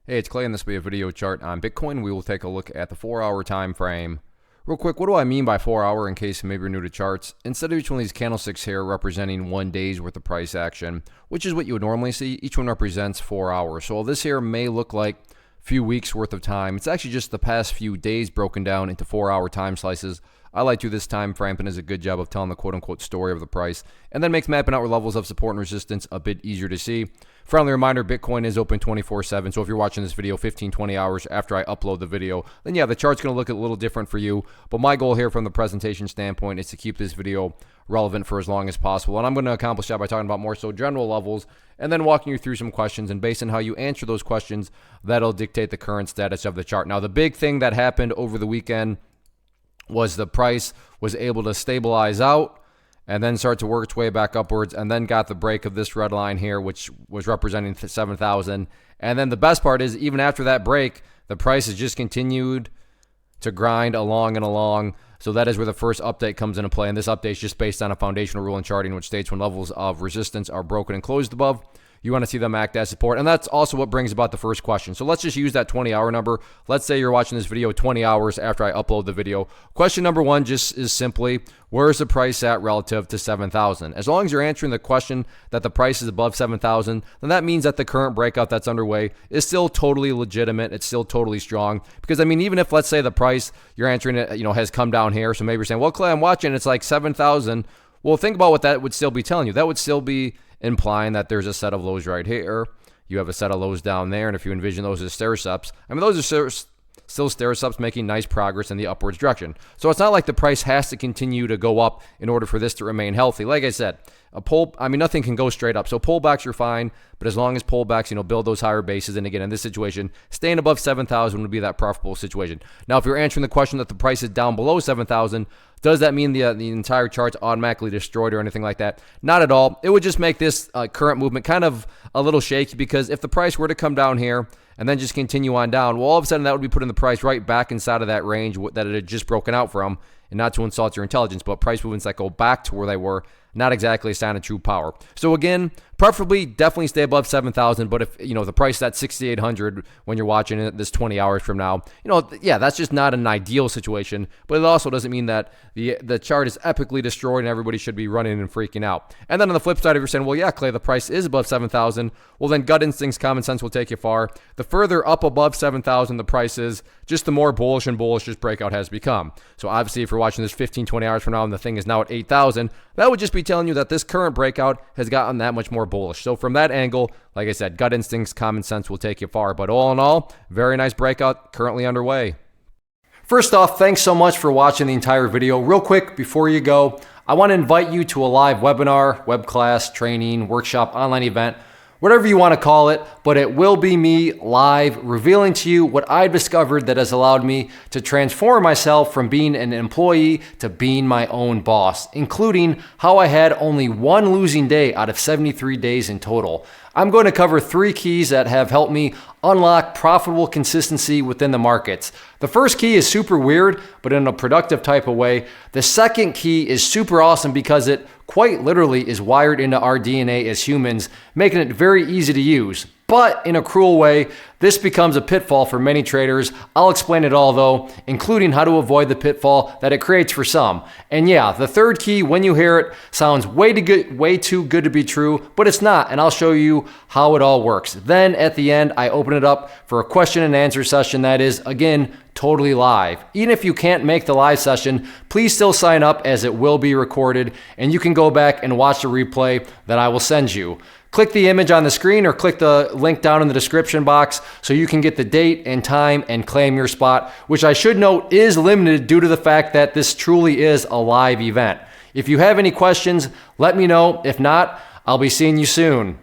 Hey, it's Clay, and this will be a video chart on Bitcoin. We will take a look at the 4-hour time frame. Real quick, what do I mean by 4-hour in case maybe you're new to charts? Instead of each one of these candlesticks here representing 1 day's worth of price action, which is what you would normally see, each one represents 4 hours. So this here may look like a few weeks worth of time. It's actually just the past few days broken down into 4-hour time slices. I like to do this time frame and does a good job of telling the quote-unquote story of the price, and then makes mapping out levels of support and resistance a bit easier to see. Friendly reminder, Bitcoin is open 24/7, so if you're watching this video 15-20 hours after I upload the video, then yeah, the chart's going to look a little different for you. But my goal here from the presentation standpoint is to keep this video relevant for as long as possible, and I'm going to accomplish that by talking about more so general levels and then walking you through some questions, and based on how you answer those questions, that'll dictate the current status of the chart. Now, the big thing that happened over the weekend was the price was able to stabilize out and then start to work its way back upwards, and then got the break of this red line here, which was representing 7,000. And then the best part is, even after that break, the price has just continued to grind along and along. So that is where the first update comes into play, and this update is just based on a foundational rule in charting, which states when levels of resistance are broken and closed above, you want to see them act as support. And that's also what brings about the first question. So let's just use that 20-hour number. Let's say you're watching this video 20 hours after I upload the video. Question number one just is simply, where is the price at relative to 7,000? As long as you're answering the question that the price is above 7,000, then that means that the current breakout that's underway is still totally legitimate. It's still totally strong. Because, I mean, even if, let's say, the price you're answering it, has come down here, so maybe you're saying, well, Clay, I'm watching, it's like 7,000. Well, think about what that would still be telling you. That would still be implying that there's a set of lows right here. You have a set of lows down there, and if you envision those as stair-steps, I mean, those are still stair-steps making nice progress in the upwards direction. So it's not like the price has to continue to go up in order for this to remain healthy. Like I said, nothing can go straight up. So pullbacks are fine, but as long as pullbacks, build those higher bases, and again, in this situation, staying above 7,000 would be that profitable situation. Now, if you're answering the question that the price is down below 7,000, does that mean the entire chart's automatically destroyed or anything like that? Not at all. It would just make this current movement kind of a little shaky, because if the price were to come down here and then just continue on down, well, all of a sudden that would be putting the price right back inside of that range that it had just broken out from. And not to insult your intelligence, but price movements that go back to where they were, not exactly a sign of true power. So again, preferably definitely stay above 7,000, but if the price is at 6,800 when you're watching it this 20 hours from now, yeah, that's just not an ideal situation, but it also doesn't mean that the chart is epically destroyed and everybody should be running and freaking out. And then on the flip side, if you're saying, well, yeah, Clay, the price is above 7,000, well, then gut instincts, common sense will take you far. The further up above 7,000 the price is, just the more bullish and bullish this breakout has become. So obviously, if you're watching this 15-20 hours from now and the thing is now at 8,000, that would just be telling you that this current breakout has gotten that much more bullish. So from that angle, like I said, gut instincts, common sense will take you far. But all in all, very nice breakout currently underway. First off, thanks so much for watching the entire video. Real quick, before you go, I want to invite you to a live webinar, web class, training, workshop, online event, whatever you want to call it, but it will be me live revealing to you what I've discovered that has allowed me to transform myself from being an employee to being my own boss, including how I had only one losing day out of 73 days in total. I'm going to cover 3 keys that have helped me unlock profitable consistency within the markets. The first key is super weird, but in a productive type of way. The second key is super awesome because it quite literally is wired into our DNA as humans, making it very easy to use. But in a cruel way, this becomes a pitfall for many traders. I'll explain it all though, including how to avoid the pitfall that it creates for some. And yeah, the third key, when you hear it, sounds way too good to be true, but it's not, and I'll show you how it all works. Then at the end, I open it up for a question and answer session that is, again, totally live. Even if you can't make the live session, please still sign up, as it will be recorded, and you can go back and watch the replay that I will send you. Click the image on the screen or click the link down in the description box so you can get the date and time and claim your spot, which I should note is limited due to the fact that this truly is a live event. If you have any questions, let me know. If not, I'll be seeing you soon.